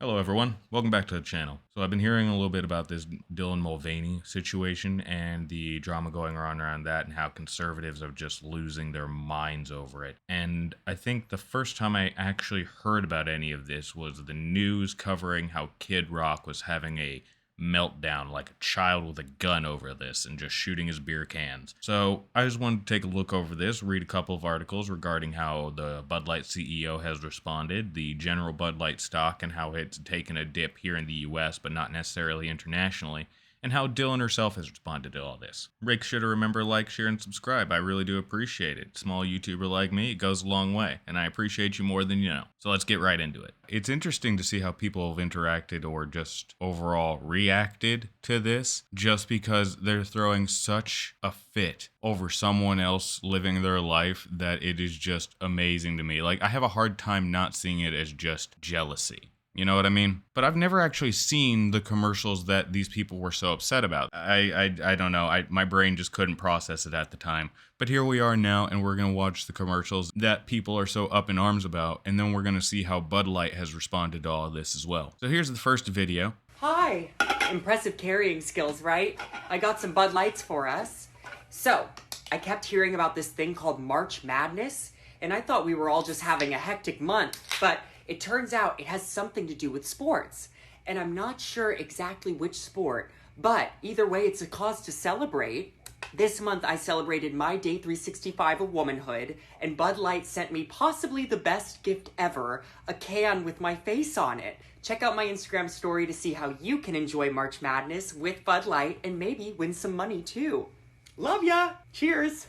Hello everyone, welcome back to the channel. So I've been hearing a little bit about this Dylan Mulvaney situation and the drama going on around that and how conservatives are just losing their minds over it. And I think the first time I actually heard about any of this was the news covering how Kid Rock was having a meltdown like a child with a gun over this and just shooting his beer cans. So I just wanted to take a look over this, read a couple of articles regarding how the Bud Light CEO has responded, the general Bud Light stock and how it's taken a dip here in the US but not necessarily internationally, and how Dylan herself has responded to all this. Make sure to remember, like, share, and subscribe. I really do appreciate it. Small YouTuber like me, it goes a long way, and I appreciate you more than you know. So let's get right into it. It's interesting to see how people have interacted or just overall reacted to this, just because they're throwing such a fit over someone else living their life that it is just amazing to me. Like, I have a hard time not seeing it as just jealousy. You know what I mean? But I've never actually seen the commercials that these people were so upset about. I don't know. My brain just couldn't process it at the time. But here we are now, and we're going to watch the commercials that people are so up in arms about, and then we're going to see how Bud Light has responded to all of this as well. So here's the first video. Hi! Impressive carrying skills, right? I got some Bud Lights for us. So, I kept hearing about this thing called March Madness, and I thought we were all just having a hectic month, but it turns out it has something to do with sports. And I'm not sure exactly which sport, but either way, it's a cause to celebrate. This month, I celebrated my day 365 of womanhood, and Bud Light sent me possibly the best gift ever, a can with my face on it. Check out my Instagram story to see how you can enjoy March Madness with Bud Light and maybe win some money too. Love ya! Cheers!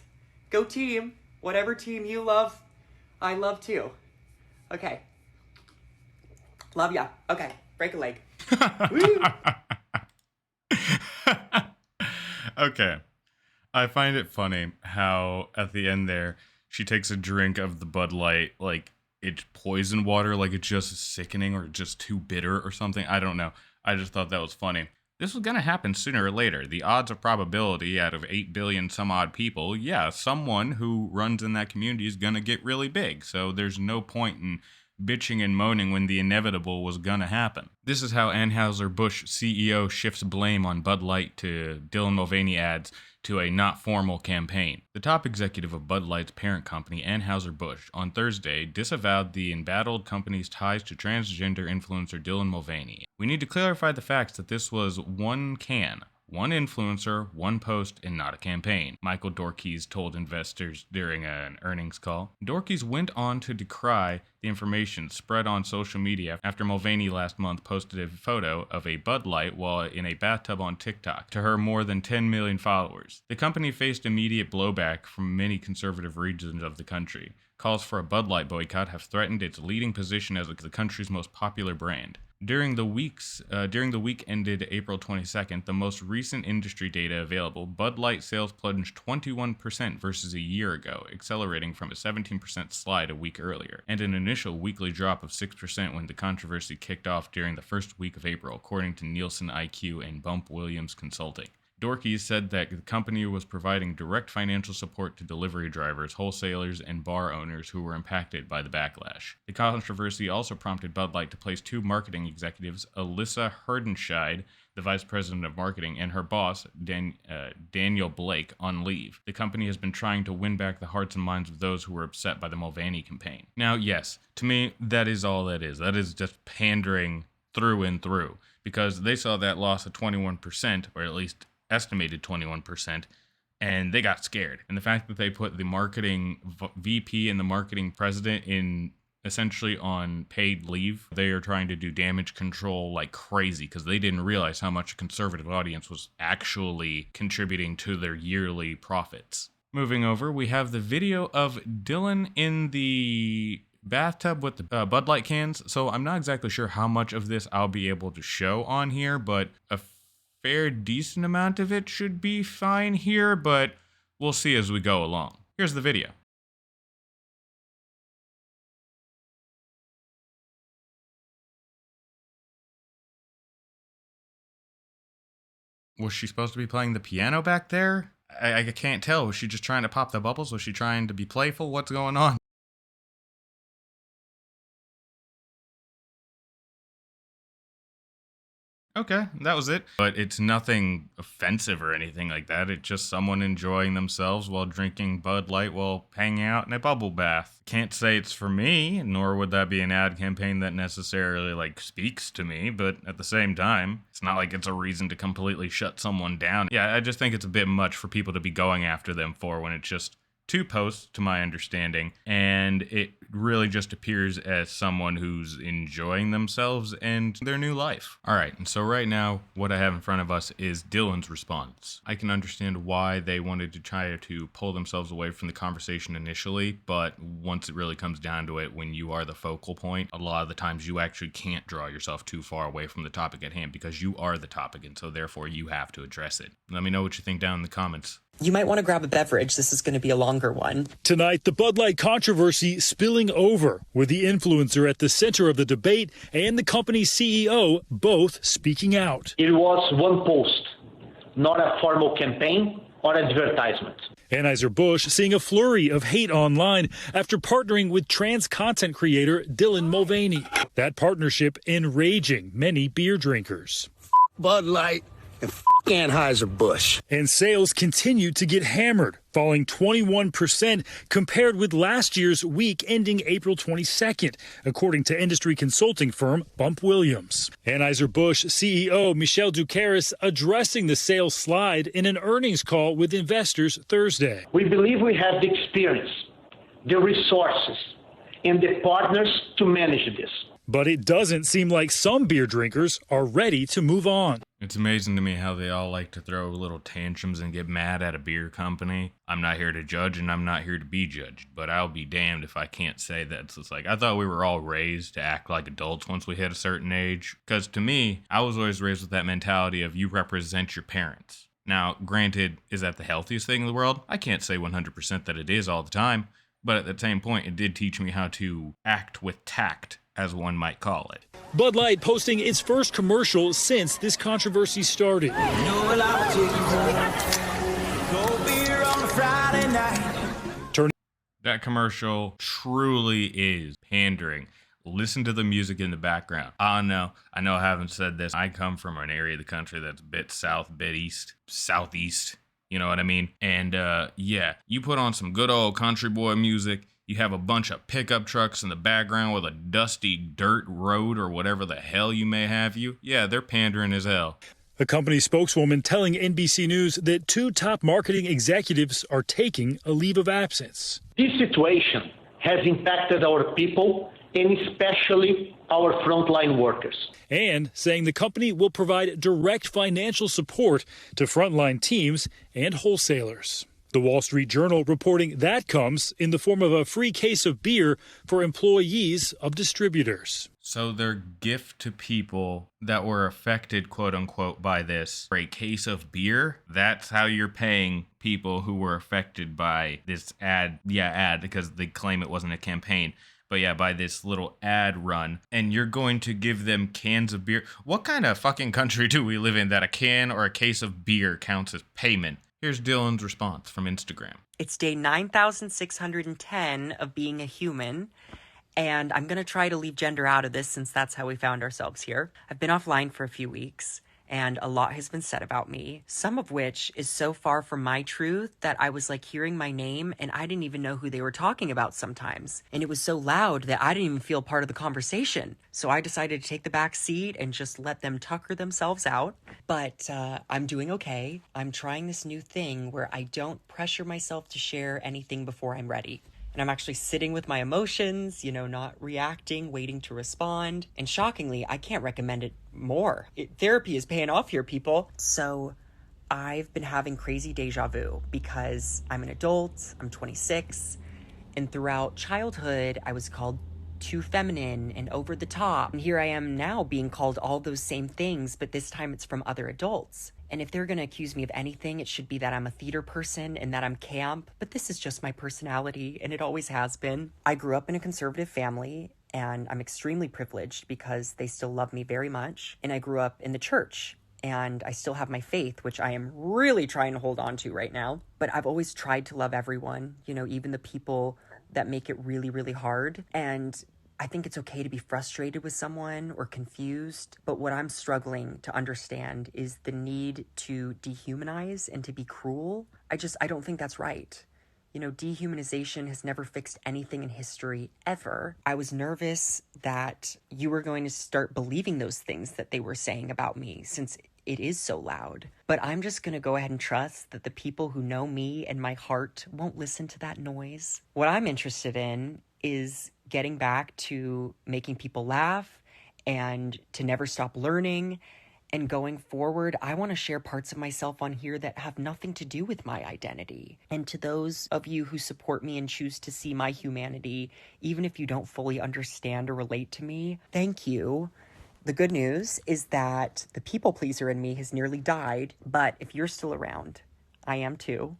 Go team! Whatever team you love, I love too. Okay. Love ya. Okay, break a leg. Woo! Okay. I find it funny how at the end there, she takes a drink of the Bud Light, like it's poison water, like it's just sickening or just too bitter or something. I don't know. I just thought that was funny. This was going to happen sooner or later. The odds of probability out of 8 billion some odd people, yeah, someone who runs in that community is going to get really big. So there's no point in bitching and moaning when the inevitable was gonna happen. This is how Anheuser-Busch CEO shifts blame on Bud Light to Dylan Mulvaney ads to a not formal campaign. The top executive of Bud Light's parent company, Anheuser-Busch, on Thursday disavowed the embattled company's ties to transgender influencer Dylan Mulvaney. We need to clarify the facts that this was one can, one influencer, one post, and not a campaign, Michael Dorkes told investors during an earnings call. Dorkes went on to decry the information spread on social media after Mulvaney last month posted a photo of a Bud Light while in a bathtub on TikTok to her more than 10 million followers. The company faced immediate blowback from many conservative regions of the country. Calls for a Bud Light boycott have threatened its leading position as the country's most popular brand. During the week ended April 22nd, the most recent industry data available, Bud Light sales plunged 21% versus a year ago, accelerating from a 17% slide a week earlier, and an initial weekly drop of 6% when the controversy kicked off during the first week of April, according to Nielsen IQ and Bump Williams Consulting. Dorkes said that the company was providing direct financial support to delivery drivers, wholesalers, and bar owners who were impacted by the backlash. The controversy also prompted Bud Light to place two marketing executives, Alyssa Herdenscheid, the vice president of marketing, and her boss, Daniel Blake, on leave. The company has been trying to win back the hearts and minds of those who were upset by the Mulvaney campaign. Now, yes, to me, that is all that is. That is just pandering through and through, because they saw that loss of 21%, or at least estimated 21%, and they got scared. And the fact that they put the marketing VP and the marketing president in essentially on paid leave, they are trying to do damage control like crazy because they didn't realize how much a conservative audience was actually contributing to their yearly profits. Moving over, we have the video of Dylan in the bathtub with the Bud Light cans. So I'm not exactly sure how much of this I'll be able to show on here, but a fair decent amount of it should be fine here, but we'll see as we go along. Here's the video. Was she supposed to be playing the piano back there? I can't tell. Was she just trying to pop the bubbles? Was she trying to be playful? What's going on? Okay, that was it. But it's nothing offensive or anything like that. It's just someone enjoying themselves while drinking Bud Light while hanging out in a bubble bath. Can't say it's for me, nor would that be an ad campaign that necessarily speaks to me, but at the same time, it's not like it's a reason to completely shut someone down. Yeah, I just think it's a bit much for people to be going after them for when it's just 2 posts, to my understanding, and it really just appears as someone who's enjoying themselves and their new life. All right, and so right now, what I have in front of us is Dylan's response. I can understand why they wanted to try to pull themselves away from the conversation initially, but once it really comes down to it, when you are the focal point, a lot of the times you actually can't draw yourself too far away from the topic at hand because you are the topic, and so therefore you have to address it. Let me know what you think down in the comments. You might want to grab a beverage. This is going to be a longer one. Tonight, the Bud Light controversy spilling over, with the influencer at the center of the debate and the company's CEO both speaking out. It was one post, not a formal campaign or advertisement. Anheuser-Busch seeing a flurry of hate online after partnering with trans content creator Dylan Mulvaney. That partnership enraging many beer drinkers. Bud Light and Anheuser-Busch. And sales continue to get hammered, falling 21% compared with last year's week ending April 22nd, according to industry consulting firm Bump Williams. Anheuser-Busch CEO Michel Ducaris addressing the sales slide in an earnings call with investors Thursday. We believe we have the experience, the resources, and the partners to manage this. But it doesn't seem like some beer drinkers are ready to move on. It's amazing to me how they all like to throw little tantrums and get mad at a beer company. I'm not here to judge and I'm not here to be judged, but I'll be damned if I can't say that. It's I thought we were all raised to act like adults once we hit a certain age. Because to me, I was always raised with that mentality of you represent your parents. Now, granted, is that the healthiest thing in the world? I can't say 100% that it is all the time, but at the same point, it did teach me how to act with tact, as one might call it. Bud Light posting its first commercial since this controversy started. That commercial truly is pandering. Listen to the music in the background. I know I haven't said this. I come from an area of the country that's a bit south, bit east, southeast. You know what I mean? And yeah, you put on some good old country boy music. You have a bunch of pickup trucks in the background with a dusty dirt road or whatever the hell you may have you. Yeah, they're pandering as hell. A company spokeswoman telling NBC News that 2 top marketing executives are taking a leave of absence. This situation has impacted our people and especially our frontline workers. And saying the company will provide direct financial support to frontline teams and wholesalers. The Wall Street Journal reporting that comes in the form of a free case of beer for employees of distributors. So their gift to people that were affected, quote unquote, by this for a case of beer, that's how you're paying people who were affected by this ad. Yeah, ad, because they claim it wasn't a campaign. But yeah, by this little ad run, and you're going to give them cans of beer. What kind of fucking country do we live in that a can or a case of beer counts as payment? Here's Dylan's response from Instagram. It's day 9,610 of being a human, and I'm going to try to leave gender out of this since that's how we found ourselves here. I've been offline for a few weeks, and a lot has been said about me, some of which is so far from my truth that I was hearing my name and I didn't even know who they were talking about sometimes. And it was so loud that I didn't even feel part of the conversation. So I decided to take the back seat and just let them tucker themselves out. But I'm doing okay. I'm trying this new thing where I don't pressure myself to share anything before I'm ready. And I'm actually sitting with my emotions, not reacting, waiting to respond. And shockingly, I can't recommend it more. Therapy is paying off here, people. So I've been having crazy deja vu because I'm an adult, I'm 26, and throughout childhood, I was called too feminine and over the top. And here I am now being called all those same things, but this time it's from other adults. And if they're going to accuse me of anything, it should be that I'm a theater person and that I'm camp. But this is just my personality, and it always has been. I grew up in a conservative family, and I'm extremely privileged because they still love me very much. And I grew up in the church, and I still have my faith, which I am really trying to hold on to right now. But I've always tried to love everyone, even the people that make it really, really hard. And I think it's okay to be frustrated with someone or confused, but what I'm struggling to understand is the need to dehumanize and to be cruel. I don't think that's right. You know, dehumanization has never fixed anything in history, ever. I was nervous that you were going to start believing those things that they were saying about me, since it is so loud. But I'm just going to go ahead and trust that the people who know me and my heart won't listen to that noise. What I'm interested in is getting back to making people laugh and to never stop learning. And going forward, I want to share parts of myself on here that have nothing to do with my identity. And to those of you who support me and choose to see my humanity, even if you don't fully understand or relate to me, thank you. The good news is that the people pleaser in me has nearly died, but if you're still around, I am too.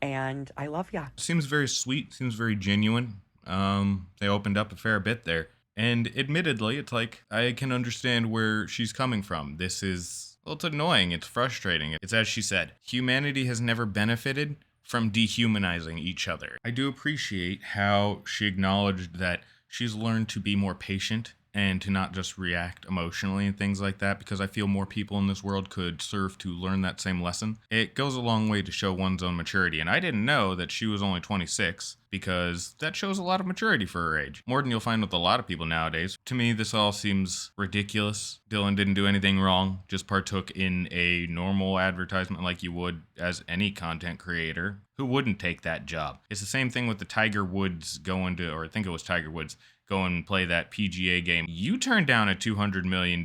And I love ya. Seems very sweet, seems very genuine. They opened up a fair bit there. And admittedly, it's like, I can understand where she's coming from. This is, well, it's annoying, it's frustrating. It's as she said, humanity has never benefited from dehumanizing each other. I do appreciate how she acknowledged that she's learned to be more patient and to not just react emotionally and things like that, because I feel more people in this world could serve to learn that same lesson. It goes a long way to show one's own maturity, and I didn't know that she was only 26, because that shows a lot of maturity for her age. More than you'll find with a lot of people nowadays. To me, this all seems ridiculous. Dylan didn't do anything wrong, just partook in a normal advertisement like you would as any content creator. Who wouldn't take that job? It's the same thing with the Tiger Woods going to, or I think it was Tiger Woods, go and play that PGA game. You turned down a $200 million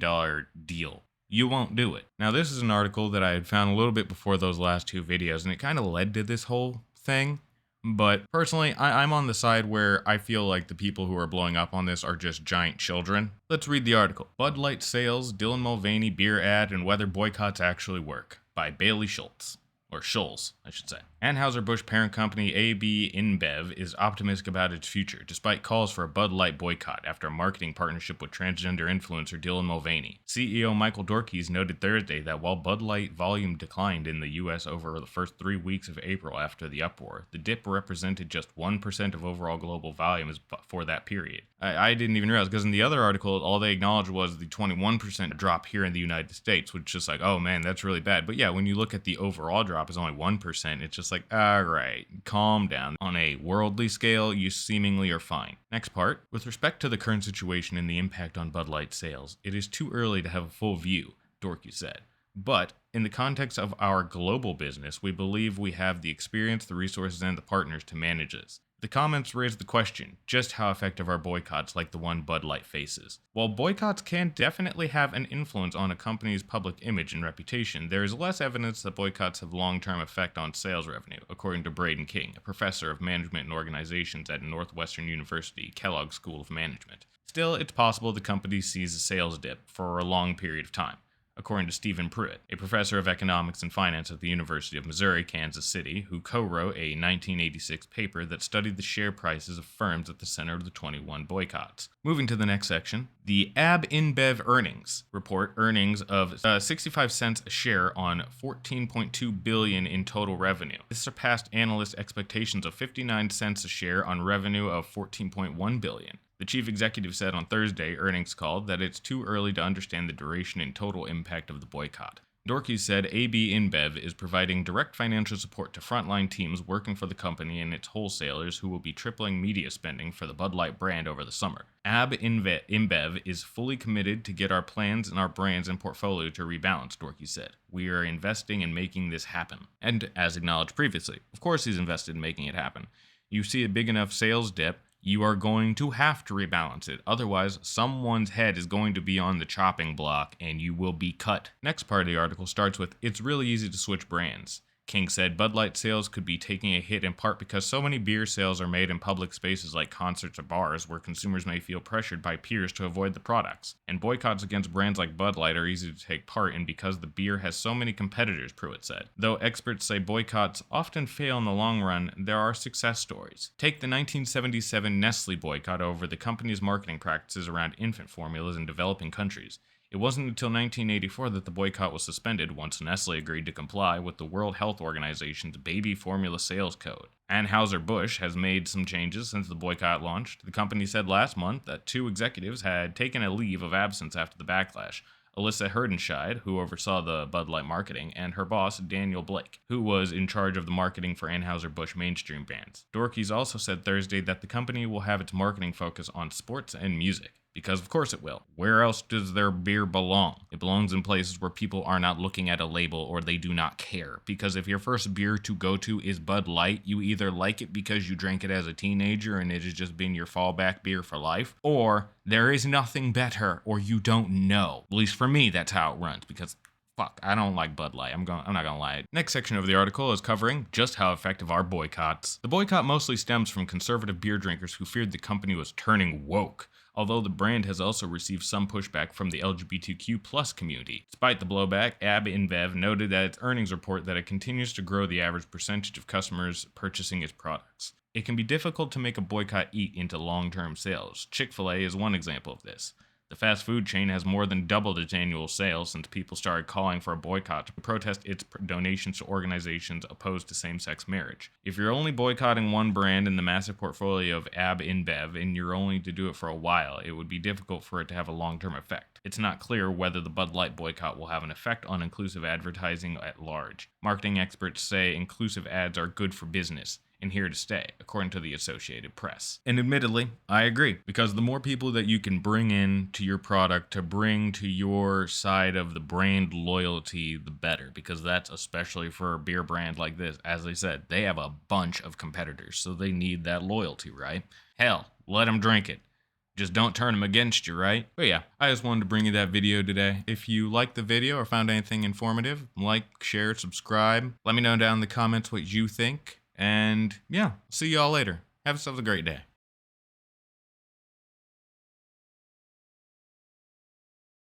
deal. You won't do it. Now, this is an article that I had found a little bit before those last two videos, and it kind of led to this whole thing. But personally, I'm on the side where I feel like the people who are blowing up on this are just giant children. Let's read the article. Bud Light sales, Dylan Mulvaney beer ad, and whether boycotts actually work, by Bailey Schultz. Or Scholes, I should say. Anheuser-Busch parent company AB InBev is optimistic about its future, despite calls for a Bud Light boycott after a marketing partnership with transgender influencer Dylan Mulvaney. CEO Michael Dorkes noted Thursday that while Bud Light volume declined in the U.S. over the first 3 weeks of April after the uproar, the dip represented just 1% of overall global volumes for that period. I didn't even realize, because in the other article, all they acknowledged was the 21% drop here in the United States, which is just like, oh man, that's really bad. But yeah, when you look at the overall drop is only 1%, it's just like, all right, calm down. On a worldly scale, you seemingly are fine. Next part, with respect to the current situation and the impact on Bud Light sales, it is too early to have a full view, Dorkey said. But in the context of our global business, we believe we have the experience, the resources, and the partners to manage this. The comments raised the question, just how effective are boycotts like the one Bud Light faces? While boycotts can definitely have an influence on a company's public image and reputation, there is less evidence that boycotts have long-term effect on sales revenue, according to Braden King, a professor of management and organizations at Northwestern University Kellogg School of Management. Still, it's possible the company sees a sales dip for a long period of time. According to Stephen Pruitt, a professor of economics and finance at the University of Missouri, Kansas City, who co-wrote a 1986 paper that studied the share prices of firms at the center of the 21 boycotts. Moving to the next section, the AB InBev earnings report earnings of 65 cents a share on $14.2 billion in total revenue. This surpassed analyst expectations of 59 cents a share on revenue of $14.1 billion. The chief executive said on Thursday earnings call that it's too early to understand the duration and total impact of the boycott. Dorkey said AB InBev is providing direct financial support to frontline teams working for the company and its wholesalers who will be tripling media spending for the Bud Light brand over the summer. AB InBev is fully committed to get our plans and our brands and portfolio to rebalance, Dorkey said. We are investing in making this happen. And as acknowledged previously, of course he's invested in making it happen. You see a big enough sales dip, you are going to have to rebalance it. Otherwise, someone's head is going to be on the chopping block and you will be cut. Next part of the article starts with, it's really easy to switch brands. King said Bud Light sales could be taking a hit in part because so many beer sales are made in public spaces like concerts or bars where consumers may feel pressured by peers to avoid the products. And boycotts against brands like Bud Light are easy to take part in because the beer has so many competitors, Pruitt said. Though experts say boycotts often fail in the long run, there are success stories. Take the 1977 Nestle boycott over the company's marketing practices around infant formulas in developing countries. It wasn't until 1984 that the boycott was suspended once Nestle agreed to comply with the World Health Organization's baby formula sales code. Anheuser-Busch has made some changes since the boycott launched. The company said last month that 2 executives had taken a leave of absence after the backlash. Alyssa Herdenscheid, who oversaw the Bud Light marketing, and her boss, Daniel Blake, who was in charge of the marketing for Anheuser-Busch mainstream brands. Dorky's also said Thursday that the company will have its marketing focus on sports and music. Because of course it will. Where else does their beer belong? It belongs in places where people are not looking at a label or they do not care. Because if your first beer to go to is Bud Light, you either like it because you drank it as a teenager and it has just been your fallback beer for life, or there is nothing better, or you don't know. At least for me, that's how it runs, because fuck, I don't like Bud Light. I'm not gonna lie. Next section of the article is covering just how effective are boycotts. The boycott mostly stems from conservative beer drinkers who feared the company was turning woke, although the brand has also received some pushback from the LGBTQ+ community. Despite the blowback, AB InBev noted at its earnings report that it continues to grow the average percentage of customers purchasing its products. It can be difficult to make a boycott eat into long-term sales. Chick-fil-A is one example of this. The fast food chain has more than doubled its annual sales since people started calling for a boycott to protest its donations to organizations opposed to same-sex marriage. If you're only boycotting one brand in the massive portfolio of AB InBev and you're only to do it for a while, it would be difficult for it to have a long-term effect. It's not clear whether the Bud Light boycott will have an effect on inclusive advertising at large. Marketing experts say inclusive ads are good for business and here to stay, according to the Associated Press. And admittedly, I agree, because the more people that you can bring in to your product to bring to your side of the brand loyalty, the better, because that's especially for a beer brand like this. As I said, they have a bunch of competitors, so they need that loyalty, right? Hell, let them drink it. Just don't turn them against you, right? But yeah, I just wanted to bring you that video today. If you liked the video or found anything informative, like, share, subscribe. Let me know down in the comments what you think. And yeah, see y'all later. Have yourselves a great day.